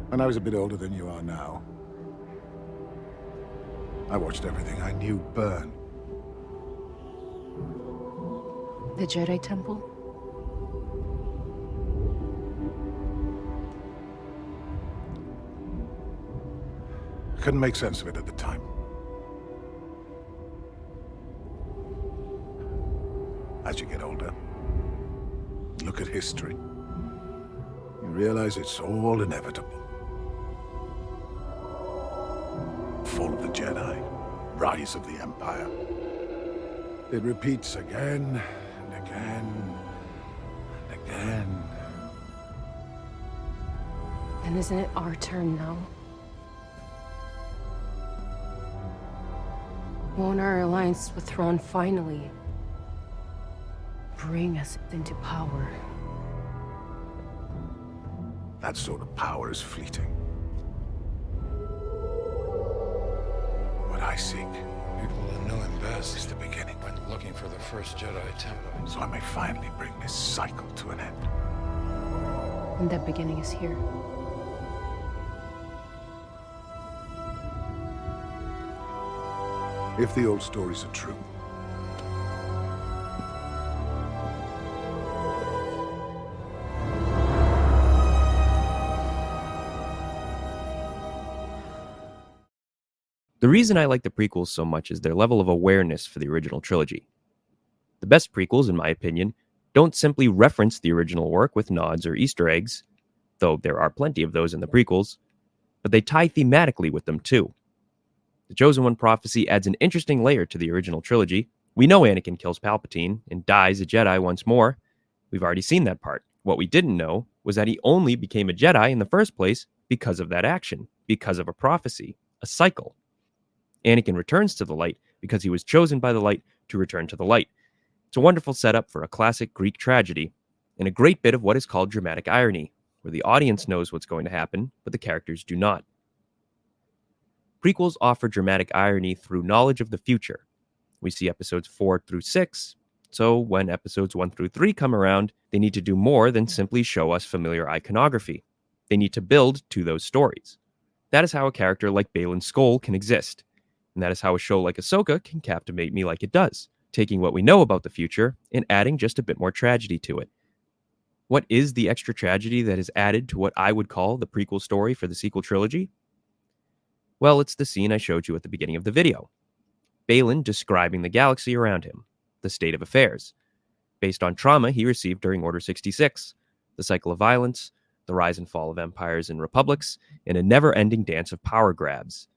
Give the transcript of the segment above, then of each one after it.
When I was a bit older than you are now, I watched everything I knew burn. The Jedi Temple? Couldn't make sense of it at the time. As you get older, look at history, you realize it's all inevitable. Fall of the Jedi, rise of the Empire. It repeats again and again and again. Then isn't it our turn now? Won't our alliance with Thrawn finally bring us into power? That sort of power is fleeting. What I seek People that know him is best the beginning, went looking for the first Jedi Temple. so I may finally bring this cycle to an end. And that beginning is here. If the old stories are true, The reason I like the prequels so much is their level of awareness for the original trilogy. The best prequels, in my opinion, don't simply reference the original work with nods or Easter eggs, though there are plenty of those in the prequels, but they tie thematically with them too. The Chosen One prophecy adds an interesting layer to the original trilogy. We know Anakin kills Palpatine and dies a Jedi once more. We've already seen that part. What we didn't know was that he only became a Jedi in the first place because of that action, because of a prophecy, a cycle. Anakin returns to the light because he was chosen by the light to return to the light. It's a wonderful setup for a classic Greek tragedy, and a great bit of what is called dramatic irony, where the audience knows what's going to happen, but the characters do not. Prequels offer dramatic irony through knowledge of the future. We see episodes 4 through 6, so when episodes 1 through 3 come around, they need to do more than simply show us familiar iconography. They need to build to those stories. That is how a character like Baylan Skoll can exist. And that is how a show like Ahsoka can captivate me like it does, taking what we know about the future and adding just a bit more tragedy to it. What is the extra tragedy that is added to what I would call the prequel story for the sequel trilogy? Well, it's the scene I showed you at the beginning of the video. Baylan describing the galaxy around him, the state of affairs, based on trauma he received during Order 66, the cycle of violence, the rise and fall of empires and republics, and a never-ending dance of power grabs.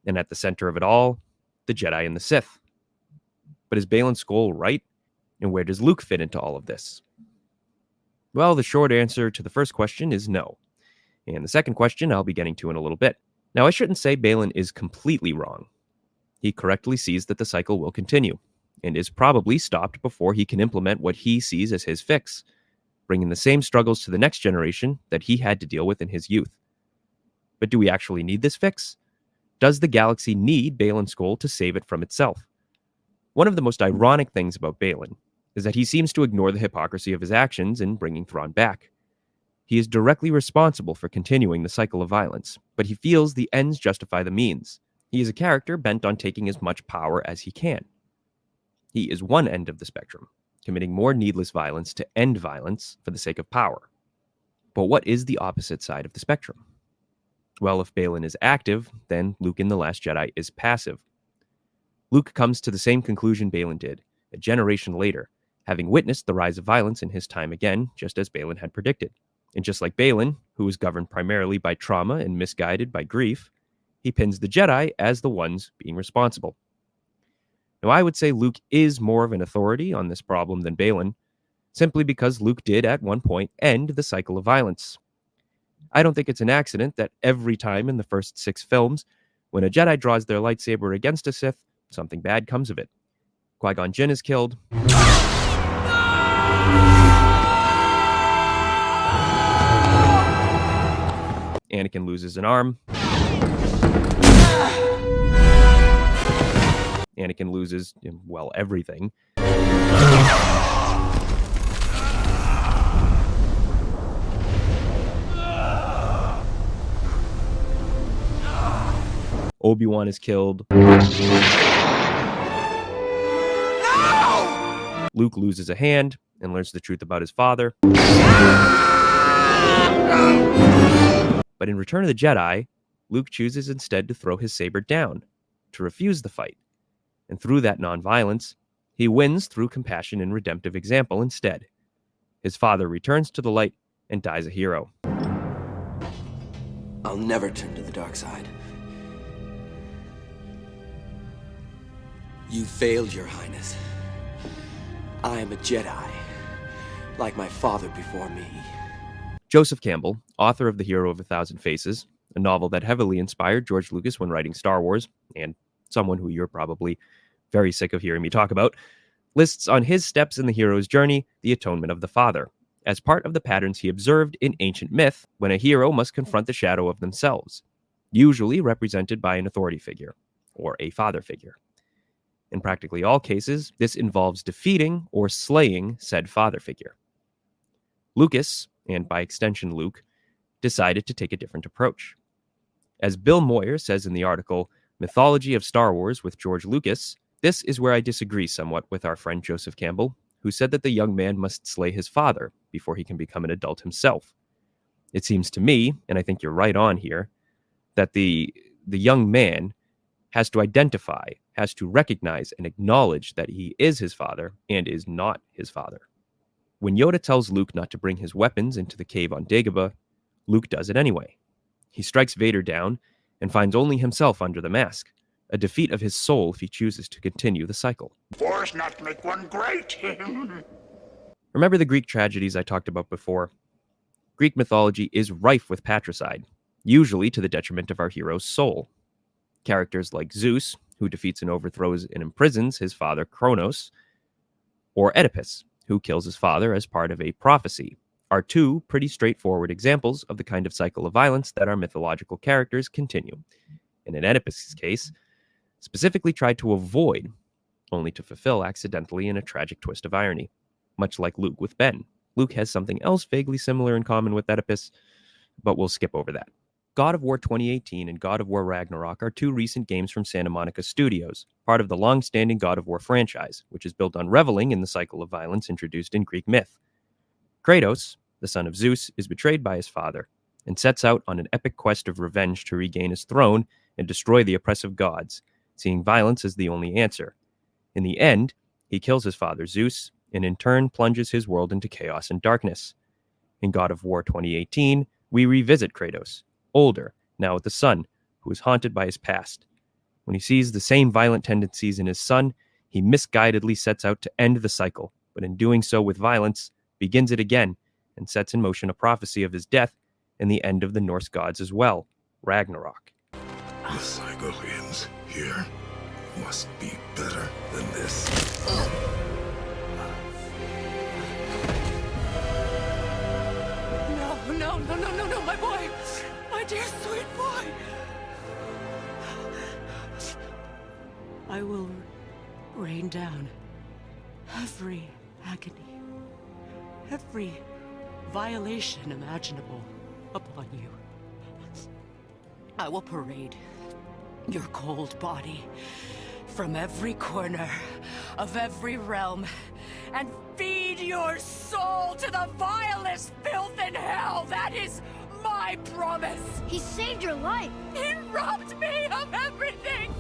And at the center of it all, the Jedi and the Sith. But is Baylan Skoll right? And where does Luke fit into all of this? Well, the short answer to the first question is no. And the second question I'll be getting to in a little bit. Now, I shouldn't say Baylan is completely wrong. He correctly sees that the cycle will continue, and is probably stopped before he can implement what he sees as his fix, bringing the same struggles to the next generation that he had to deal with in his youth. But do we actually need this fix? Does the galaxy need Baylan Skoll to save it from itself? One of the most ironic things about Baylan is that he seems to ignore the hypocrisy of his actions in bringing Thrawn back. He is directly responsible for continuing the cycle of violence, but he feels the ends justify the means. He is a character bent on taking as much power as he can. He is one end of the spectrum, committing more needless violence to end violence for the sake of power. But what is the opposite side of the spectrum? Well, if Baylan is active, then Luke in The Last Jedi is passive. Luke comes to the same conclusion Baylan did, a generation later, having witnessed the rise of violence in his time again, just as Baylan had predicted. And just like Baylan, who was governed primarily by trauma and misguided by grief, he pins the Jedi as the ones being responsible. Now, I would say Luke is more of an authority on this problem than Baylan, simply because Luke did at one point end the cycle of violence. I don't think it's an accident that every time in the first 6 films, when a Jedi draws their lightsaber against a Sith, something bad comes of it. Qui-Gon Jinn is killed. Anakin loses an arm. Anakin loses, well, everything. Obi-Wan is killed. Luke loses a hand and learns the truth about his father. But in Return of the Jedi, Luke chooses instead to throw his saber down, to refuse the fight. And through that nonviolence, he wins through compassion and redemptive example instead. His father returns to the light and dies a hero. I'll never turn to the dark side. You failed, Your Highness. I am a Jedi, like my father before me. Joseph Campbell, author of The Hero of a Thousand Faces, a novel that heavily inspired George Lucas when writing Star Wars, and someone who you're probably very sick of hearing me talk about, lists on his steps in the hero's journey the atonement of the father, as part of the patterns he observed in ancient myth when a hero must confront the shadow of themselves, usually represented by an authority figure, or a father figure. In practically all cases, this involves defeating or slaying said father figure. Lucas, and by extension Luke, decided to take a different approach. As Bill Moyer says in the article, Mythology of Star Wars with George Lucas, this is where I disagree somewhat with our friend Joseph Campbell, who said that the young man must slay his father before he can become an adult himself. It seems to me, and I think you're right on here, that the young man has to identify, has to recognize and acknowledge that he is his father and is not his father. When Yoda tells Luke not to bring his weapons into the cave on Dagobah, Luke does it anyway. He strikes Vader down and finds only himself under the mask, a defeat of his soul if he chooses to continue the cycle. Force not make one great. Remember the Greek tragedies I talked about before? Greek mythology is rife with patricide, usually to the detriment of our hero's soul. Characters like Zeus, who defeats and overthrows and imprisons his father Kronos, or Oedipus, who kills his father as part of a prophecy, are two pretty straightforward examples of the kind of cycle of violence that our mythological characters continue, and in Oedipus' case, specifically tried to avoid, only to fulfill accidentally in a tragic twist of irony, much like Luke with Ben. Luke has something else vaguely similar in common with Oedipus, but we'll skip over that. God of War 2018 and God of War Ragnarok are two recent games from Santa Monica Studios, part of the long-standing God of War franchise, which is built on reveling in the cycle of violence introduced in Greek myth. Kratos, the son of Zeus, is betrayed by his father and sets out on an epic quest of revenge to regain his throne and destroy the oppressive gods, seeing violence as the only answer. In the end, he kills his father Zeus and in turn plunges his world into chaos and darkness. In God of War 2018, we revisit Kratos, older, now with a son, who is haunted by his past. When he sees the same violent tendencies in his son, he misguidedly sets out to end the cycle, but in doing so with violence, begins it again, and sets in motion a prophecy of his death and the end of the Norse gods as well, Ragnarok. The cycle ends here. Must be better than this. No, my boy! My dear sweet boy! I will rain down every agony, every violation imaginable upon you. I will parade your cold body from every corner of every realm and feed your soul to the vilest filth in hell. That is my promise. He saved your life. He robbed me of everything.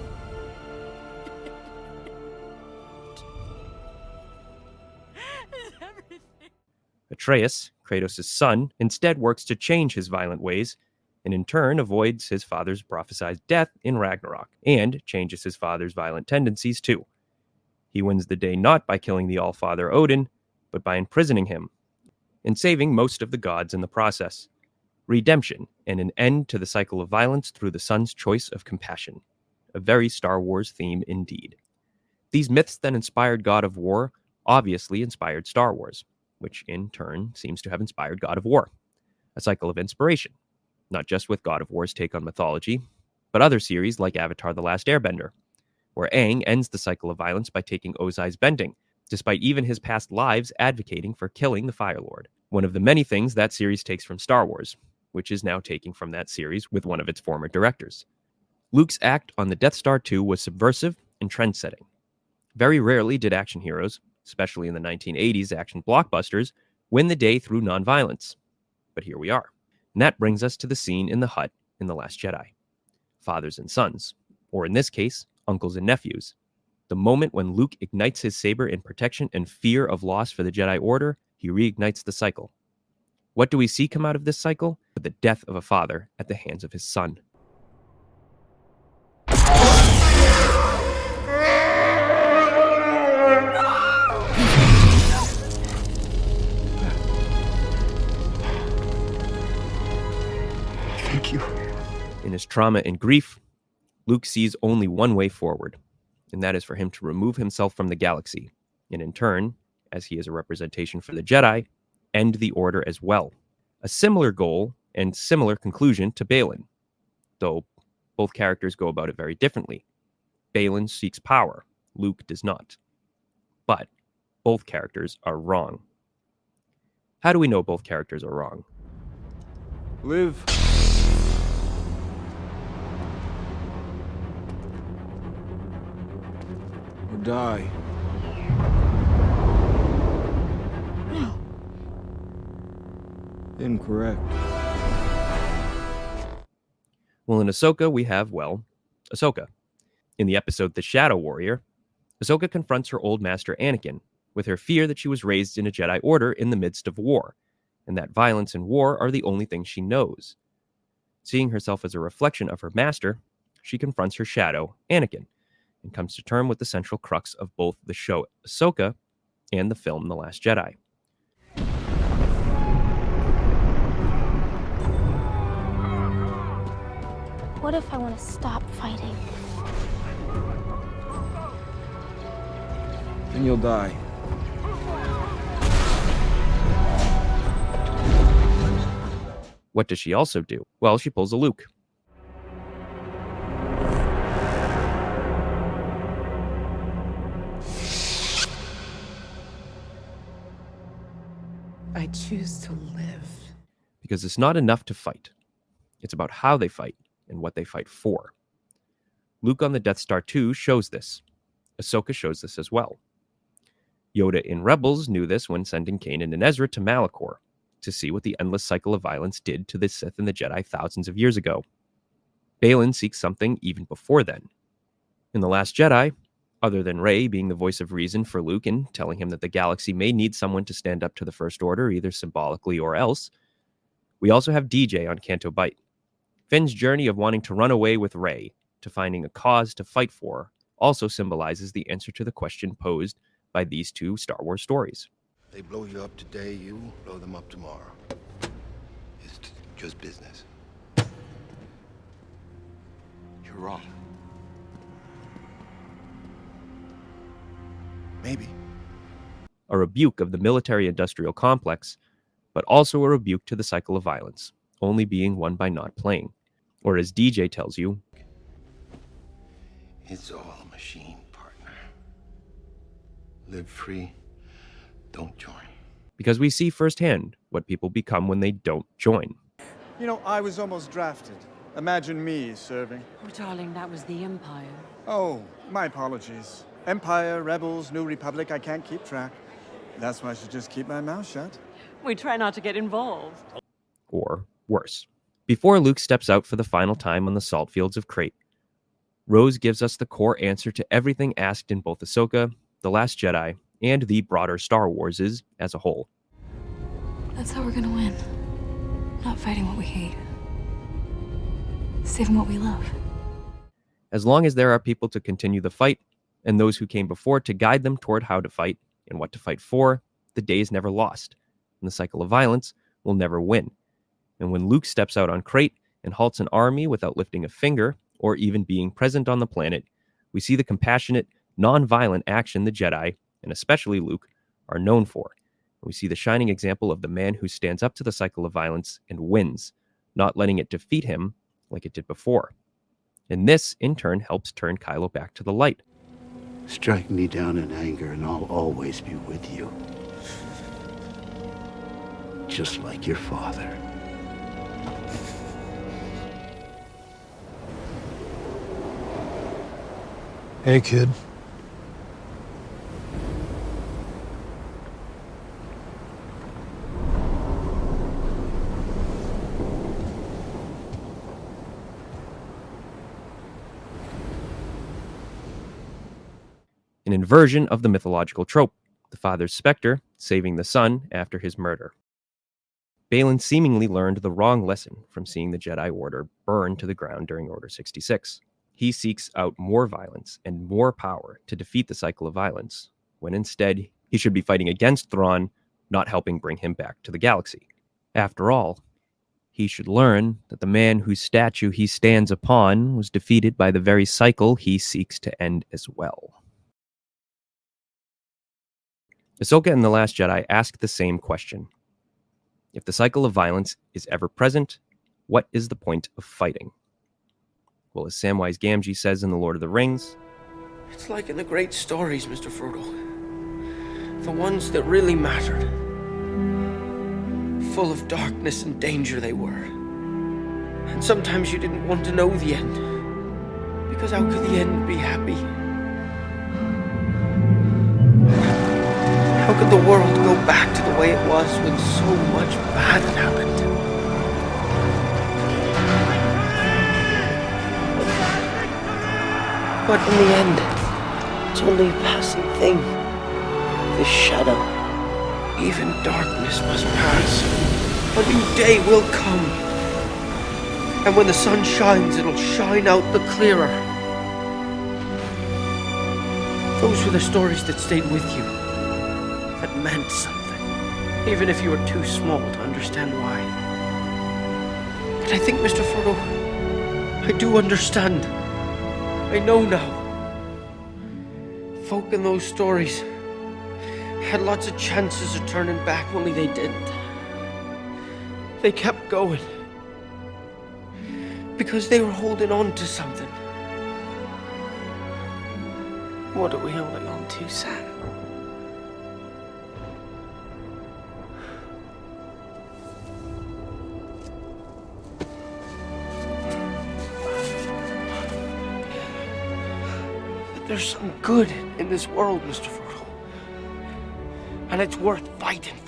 Atreus, Kratos' son, instead works to change his violent ways, and in turn avoids his father's prophesied death in Ragnarok, and changes his father's violent tendencies too. He wins the day not by killing the All-Father Odin, but by imprisoning him, and saving most of the gods in the process. Redemption, and an end to the cycle of violence through the son's choice of compassion. A very Star Wars theme indeed. These myths that inspired God of War obviously inspired Star Wars, which in turn seems to have inspired God of War. A cycle of inspiration, not just with God of War's take on mythology, but other series like Avatar: The Last Airbender, where Aang ends the cycle of violence by taking Ozai's bending, despite even his past lives advocating for killing the Fire Lord. One of the many things that series takes from Star Wars, which is now taking from that series with one of its former directors. Luke's act on the Death Star 2 was subversive and trend-setting. Very rarely did action heroes, especially in the 1980s action blockbusters, win the day through nonviolence. But here we are. And that brings us to the scene in the hut in The Last Jedi. Fathers and sons, or in this case, uncles and nephews. The moment when Luke ignites his saber in protection and fear of loss for the Jedi Order, he reignites the cycle. What do we see come out of this cycle? The death of a father at the hands of his son. Thank you. In his trauma and grief, Luke sees only one way forward, and that is for him to remove himself from the galaxy, and in turn, as he is a representation for the Jedi, end the Order as well. A similar goal and similar conclusion to Baylan, though both characters go about it very differently. Baylan seeks power, Luke does not. But both characters are wrong. How do we know both characters are wrong? Live. Or die. No. Incorrect. Well, in Ahsoka, we have, Ahsoka. In the episode The Shadow Warrior, Ahsoka confronts her old master Anakin with her fear that she was raised in a Jedi Order in the midst of war, and that violence and war are the only things she knows. Seeing herself as a reflection of her master, she confronts her shadow, Anakin, and comes to terms with the central crux of both the show Ahsoka and the film The Last Jedi. What if I want to stop fighting? Then you'll die. What does she also do? Well, she pulls a Luke. I choose to live. Because it's not enough to fight. It's about how they fight and what they fight for. Luke on the Death Star 2 shows this. Ahsoka shows this as well. Yoda in Rebels knew this when sending Kanan and Ezra to Malachor to see what the endless cycle of violence did to the Sith and the Jedi thousands of years ago. Baylan seeks something even before then. In The Last Jedi, other than Rey being the voice of reason for Luke and telling him that the galaxy may need someone to stand up to the First Order, either symbolically or else, we also have DJ on Canto Bight. Finn's journey of wanting to run away with Rey to finding a cause to fight for also symbolizes the answer to the question posed by these two Star Wars stories. They blow you up today, you blow them up tomorrow. It's just business. You're wrong. Maybe. A rebuke of the military-industrial complex, but also a rebuke to the cycle of violence, only being won by not playing. Or as DJ tells you, It's all a machine, partner. Live free, don't join. because we see firsthand what people become when they don't join. You know, I was almost drafted. Imagine me serving. Oh, darling, that was the Empire. Oh, my apologies. Empire, Rebels, New Republic, I can't keep track. That's why I should just keep my mouth shut. We try not to get involved. Or worse. Before Luke steps out for the final time on the salt fields of Crate, Rose gives us the core answer to everything asked in both Ahsoka, The Last Jedi, and the broader Star Wars' as a whole. That's how we're gonna win. Not fighting what we hate. Saving what we love. As long as there are people to continue the fight, and those who came before to guide them toward how to fight and what to fight for, the day is never lost, and the cycle of violence will never win. And when Luke steps out on Crate and halts an army without lifting a finger or even being present on the planet, we see the compassionate, non-violent action the Jedi, and especially Luke, are known for. We see the shining example of the man who stands up to the cycle of violence and wins, not letting it defeat him like it did before. And this, in turn, helps turn Kylo back to the light. Strike me down in anger and I'll always be with you. Just like your father. Hey, kid. An inversion of the mythological trope, the father's specter saving the son after his murder. Baylan seemingly learned the wrong lesson from seeing the Jedi Order burn to the ground during Order 66. He seeks out more violence and more power to defeat the cycle of violence, when instead he should be fighting against Thrawn, not helping bring him back to the galaxy. After all, he should learn that the man whose statue he stands upon was defeated by the very cycle he seeks to end as well. Ahsoka and The Last Jedi ask the same question. If the cycle of violence is ever present, what is the point of fighting? Well, as Samwise Gamgee says in The Lord of the Rings, it's like in the great stories, Mr. Frodo. The ones that really mattered. Full of darkness and danger they were. And sometimes you didn't want to know the end. Because how could the end be happy? How could the world go back to the way it was when so much bad had happened? But in the end, it's only a passing thing. This shadow. Even darkness must pass. A new day will come. And when the sun shines, it'll shine out the clearer. Those were the stories that stayed with you. That meant something. Even if you were too small to understand why. But I think, Mr. Frodo, I do understand. I know now. Folk in those stories had lots of chances of turning back, only they didn't. They kept going. Because they were holding on to something. What are we holding on to, Sam? There's some good in this world, Mr. Frodo. And it's worth fighting for.